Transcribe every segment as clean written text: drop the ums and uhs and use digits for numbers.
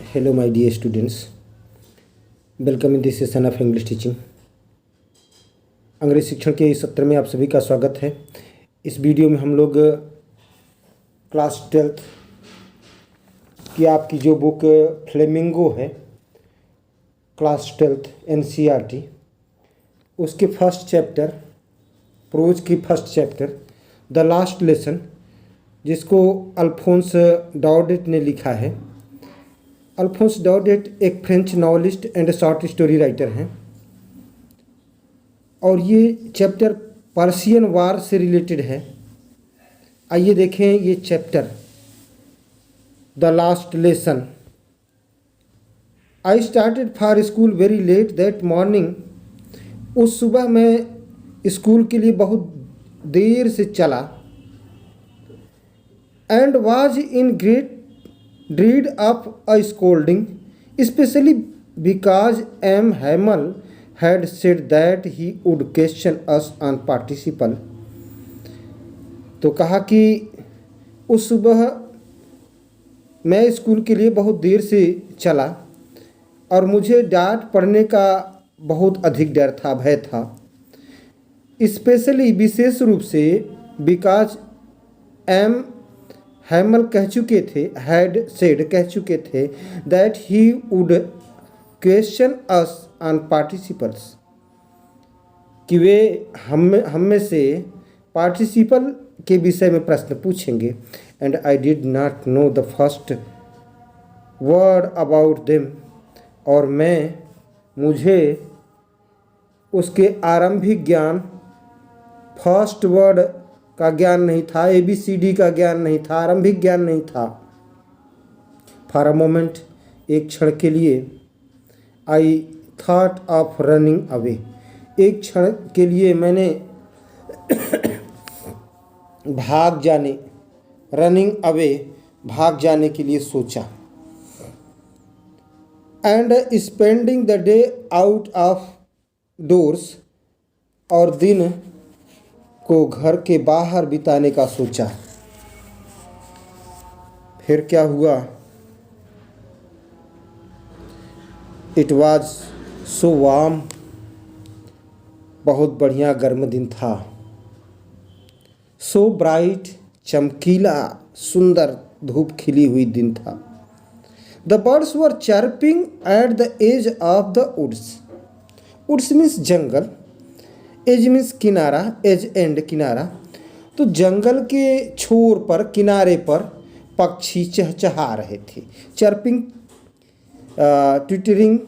Hello, my dear students. Welcome in this session of English teaching. अंग्रेजी शिक्षण के इस सत्र में आप सभी का स्वागत है। इस वीडियो में हम लोग क्लास 12th की आपकी जो बुक फ्लेमिंगो है, क्लास 12th NCERT, उसके फर्स्ट चैप्टर, प्रोज की first chapter the last lesson, जिसको अल्फोंस डॉडेट ने लिखा है। अल्फोंस डॉडेट एक French novelist and short story writer हैं और ये चैप्टर पर्शियन वार से रिलेटेड है। आइए देखें ये chapter the last lesson. I started for school very let that morning. उस सुबह मैं स्कूल के लिए बहुत देर से चला। And was in great dread of a scolding, especially because M. Hamel had said that he would question us on participle. तो कहा कि उस सुबह मैं स्कूल के लिए बहुत देर से चला और मुझे डांट पड़ने का बहुत अधिक डर था, भय था। स्पेशली विशेष रूप से बिकॉज एम हैमल कह चुके थे, हैड सेड कह चुके थे, that he would question us on participles, कि वे हम में से पार्टिसिपल के विषय में प्रश्न पूछेंगे। And I did not know the first word about them, और मुझे उसके आरंभिक ज्ञान, फर्स्ट वर्ड का ज्ञान नहीं था, ABCD का ज्ञान नहीं था, आरंभिक ज्ञान नहीं था। फॉर अ मोमेंट, एक क्षण के लिए, I thought of running away, एक क्षण के लिए मैंने भाग जाने, रनिंग अवे, भाग जाने के लिए सोचा। And spending the day out of doors, और दिन को घर के बाहर बिताने का सोचा। फिर क्या हुआ? इट वॉज सो वार्म, बहुत बढ़िया गर्म दिन था। सो ब्राइट, चमकीला, सुंदर, धूप खिली हुई दिन था। The birds were chirping at the edge of the woods. Woods means जंगल, एज मीन्स किनारा, एज एंड किनारा। तो जंगल के छोर पर, किनारे पर पक्षी चहचहा रहे थे। चर्पिंग, ट्विटरिंग,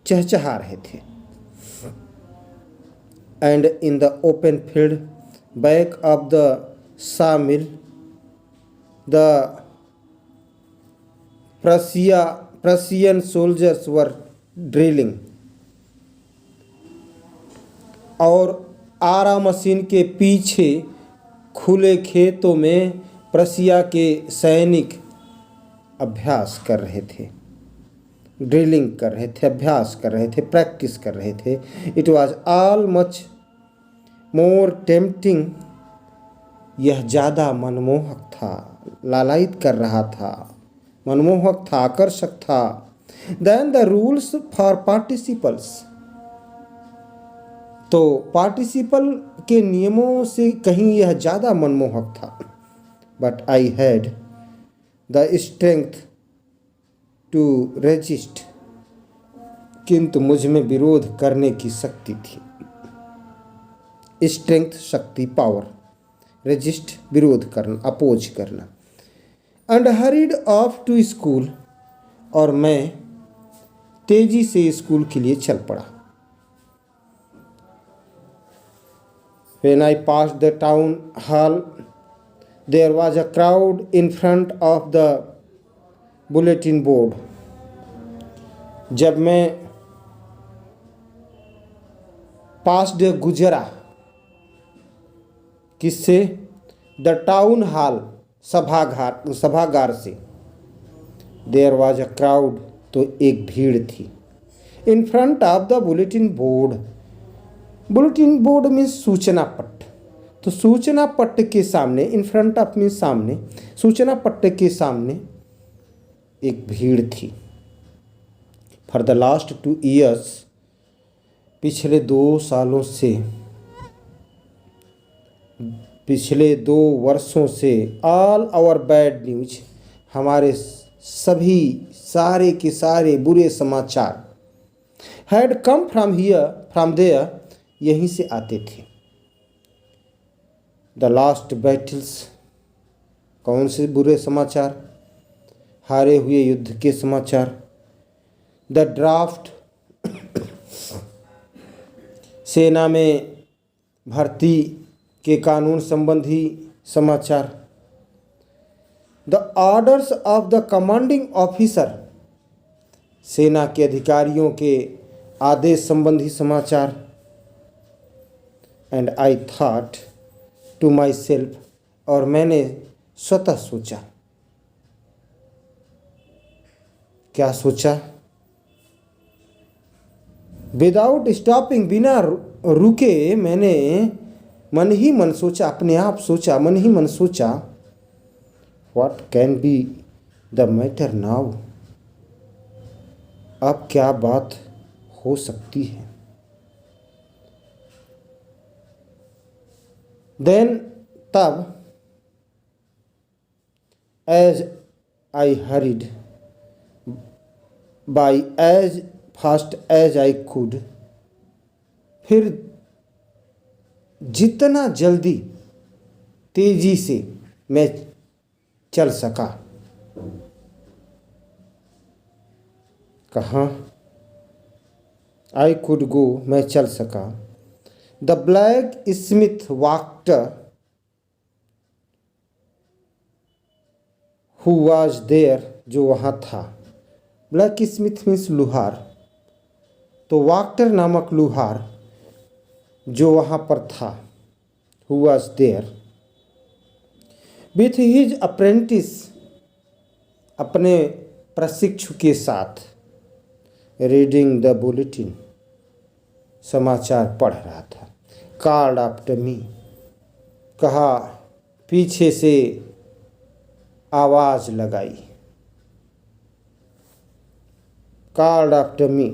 चहचहा रहे थे। And in the open field back of the sawmill, the Prussian soldiers were drilling. और आरा मशीन के पीछे खुले खेतों में प्रशिया के सैनिक अभ्यास कर रहे थे, ड्रिलिंग कर रहे थे, अभ्यास कर रहे थे, प्रैक्टिस कर रहे थे। It was all much more tempting, यह ज़्यादा मनमोहक था, लालायित कर रहा था, मनमोहक था, आकर्षक था। Then the rules for participles, तो पार्टिसिपल के नियमों से कहीं यह ज़्यादा मनमोहक था। But I had the strength to resist, किंतु मुझ में विरोध करने की शक्ति थी। स्ट्रेंथ, शक्ति, पावर, रेजिस्ट, विरोध करना, अपोज करना। And hurried off to school, और मैं तेजी से स्कूल के लिए चल पड़ा। When I passed the town hall, there was a crowd in front of the bulletin board. जब मैं पास गुजरा, किससे? द टाउन हॉल, सभागार से। देयर वॉज अ क्राउड, तो एक भीड़ थी। In front of the bulletin board, bulletin board में सूचना पट्ट, तो सूचना पट्ट के सामने, इन फ्रंट ऑफ मीन्स सामने, सूचना पट्ट के सामने एक भीड़ थी। फॉर द लास्ट 2 years, पिछले 2 वर्षों से ऑल आवर बैड न्यूज, हमारे सभी सारे के सारे बुरे समाचार had come from here from there, यहीं से आते थे। द लास्ट बैटल्स, कौन से बुरे समाचार? हारे हुए युद्ध के समाचार। द ड्राफ्ट, सेना में भर्ती के कानून संबंधी समाचार। The orders of the commanding officer, सेना के अधिकारियों के आदेश संबंधी समाचार। And I thought to myself, और मैंने स्वतः सोचा। क्या सोचा? विदाउट स्टॉपिंग, बिना रुके मैंने मन ही मन सोचा, अपने आप सोचा, मन ही मन सोचा, what can be the matter now, अब क्या बात हो सकती है। देन, तब, as I hurried by as fast as I could, फिर जितना जल्दी तेजी से मैं चल सका। कहाँ? आई कुड गो, मैं चल सका। The blacksmith walked who was there, जो वहाँ था। ब्लैक स्मिथ मीन्स लुहार, तो वाक्टर नामक लुहार जो वहाँ पर था, who was there, with his apprentice, अपने प्रशिक्षु के साथ, रीडिंग द बुलेटिन, समाचार पढ़ रहा था। कॉल्ड आफ्टर मी, कहा, पीछे से आवाज लगाई। Called after me,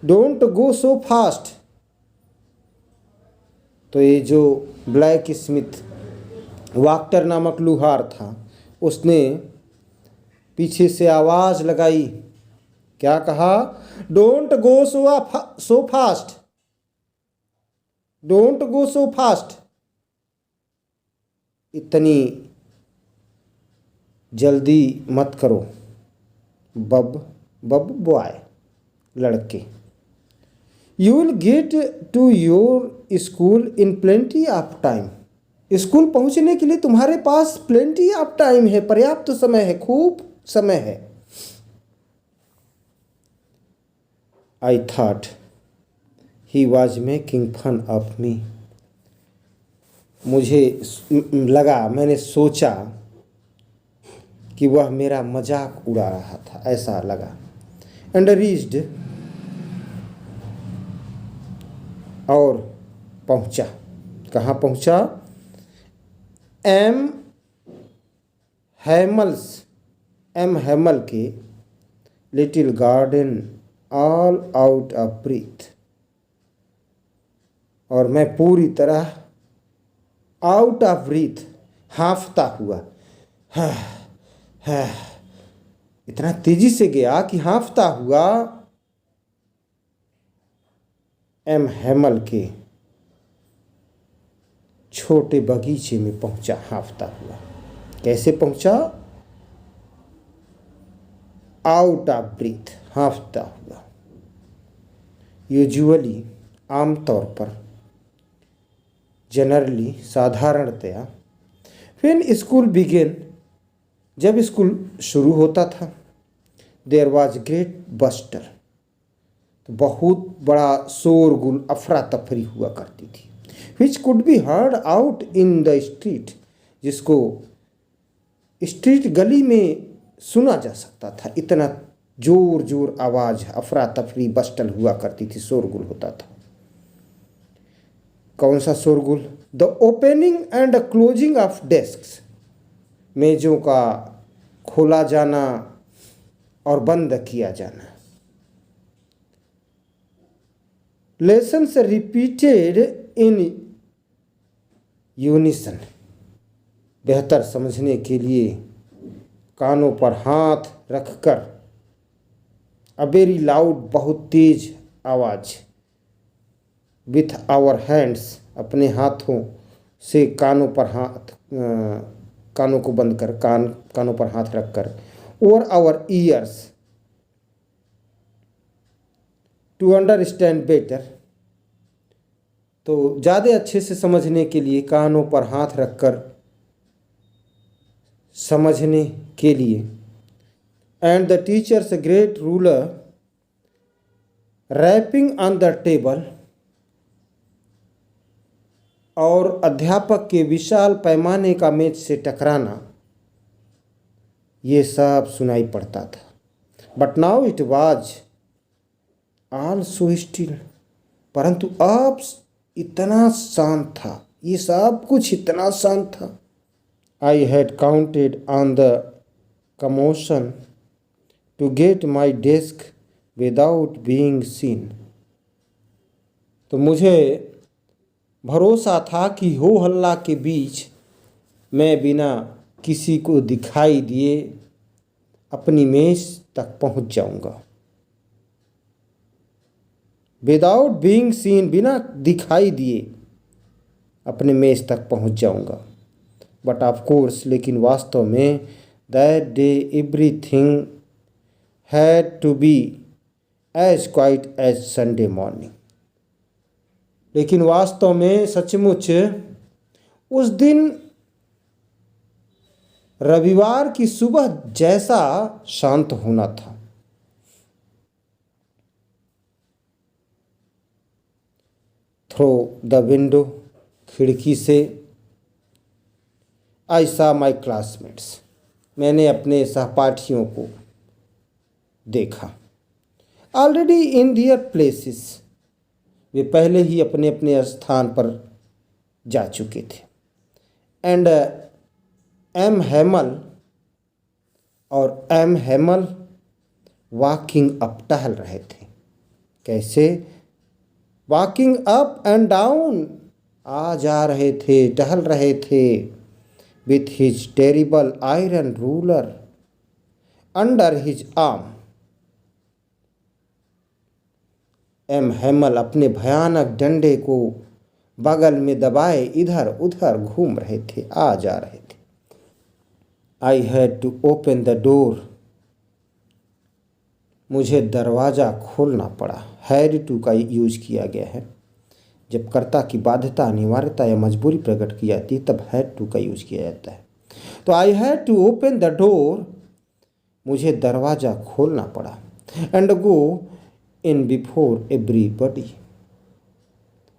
don't go so fast. तो ये जो ब्लैक स्मिथ वाक्टर नामक लुहार था, उसने पीछे से आवाज लगाई। क्या कहा? Don't go so fast, don't go so fast, इतनी जल्दी मत करो। बब बॉय, लड़के। You will get to your school in plenty of time, school पहुंचने के लिए तुम्हारे पास प्लेंटी ऑफ टाइम है, पर्याप्त समय है, खूब समय है। I thought he was making fun of me, मुझे लगा, मैंने सोचा कि वह मेरा मजाक उड़ा रहा था, ऐसा लगा। एंड रीच्ड, और पहुंचा। कहाँ पहुंचा? एम हैमल के little garden, all out of breath, और मैं पूरी तरह आउट ऑफ ब्रीथ, हांफता हुआ, इतना तेजी से गया कि हांफता हुआ एम हैमल के छोटे बगीचे में पहुंचा, हांफता हुआ। कैसे पहुंचा? आउट ऑफ ब्रीथ, हांफता हुआ। यूजुअली, आमतौर पर, जनरली, साधारणतया, व्हेन स्कूल बिगेन, जब स्कूल शुरू होता था, देयर वॉज ग्रेट बस्टर, तो बहुत बड़ा शोरगुल, अफरा तफरी हुआ करती थी। Which could be heard out in the street, जिसको स्ट्रीट, गली में सुना जा सकता था। इतना जोर जोर आवाज़, अफरा तफरी, बस्टल हुआ करती थी, शोरगुल होता था। कौन सा शोरगुल? The opening and closing of desks, मेज़ों का खोला जाना और बंद किया जाना। लेसन्स रिपीटेड इन यूनिसन, बेहतर समझने के लिए कानों पर हाथ रखकर, अ वेरी लाउड, बहुत तेज आवाज़, विथ आवर हैंड्स, अपने हाथों से कानों को बंद कर, कानों पर हाथ रखकर, over our ears to understand better, तो ज़्यादा अच्छे से समझने के लिए कानों पर हाथ रखकर समझने के लिए। And the teacher's great ruler rapping on the table, और अध्यापक के विशाल पैमाने का मेज से टकराना, ये सब सुनाई पड़ता था। But now it was all so still, परंतु अब इतना शांत था, ये सब कुछ इतना शांत था। I had counted on the commotion to get my desk without being seen, तो मुझे भरोसा था कि हो हल्ला के बीच मैं बिना किसी को दिखाई दिए अपनी मेज तक पहुंच जाऊंगा। विदाउट बीइंग सीन, बिना दिखाई दिए अपने मेज तक पहुंच जाऊंगा। बट ऑफ कोर्स, लेकिन वास्तव में that day everything had to be as quiet as Sunday morning, लेकिन वास्तव में सचमुच उस दिन रविवार की सुबह जैसा शांत होना था। थ्रू द विंडो, खिड़की से, आई सा माई क्लासमेट्स, मैंने अपने सहपाठियों को देखा। ऑलरेडी इन दियर प्लेसेस, वे पहले ही अपने अपने स्थान पर जा चुके थे। एंड एम हेमल, और एम हेमल वॉकिंग अप, टहल रहे थे। कैसे? वॉकिंग अप एंड डाउन, आ जा रहे थे, टहल रहे थे। With his terrible iron ruler under his arm, M Hamel अपने भयानक डंडे को बगल में दबाए इधर उधर घूम रहे थे, आ जा रहे थे। I had to open the door, मुझे दरवाज़ा खोलना पड़ा। हैड टू का यूज किया गया है। जब कर्ता की बाध्यता, अनिवार्यता या मजबूरी प्रकट की जाती है तब हैड टू का यूज किया जाता है। तो I had to open the door, मुझे दरवाज़ा खोलना पड़ा। And go in before everybody,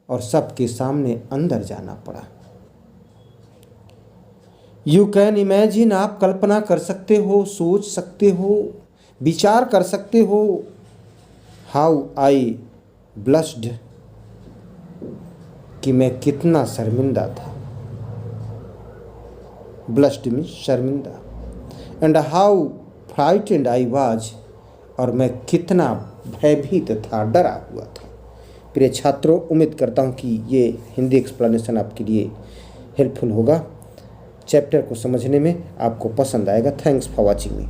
और सबके सामने अंदर जाना पड़ा। यू कैन इमेजिन, आप कल्पना कर सकते हो, सोच सकते हो, विचार कर सकते हो। हाउ आई ब्लश्ड, कि मैं कितना शर्मिंदा था। ब्लश्ड मीन्स शर्मिंदा। And how frightened I was, और मैं कितना भयभीत था, डरा हुआ था। प्रिय छात्रों, उम्मीद करता हूँ कि ये हिंदी एक्सप्लेनेशन आपके लिए हेल्पफुल होगा। चैप्टर को समझने में आपको पसंद आएगा। Thanks for watching me.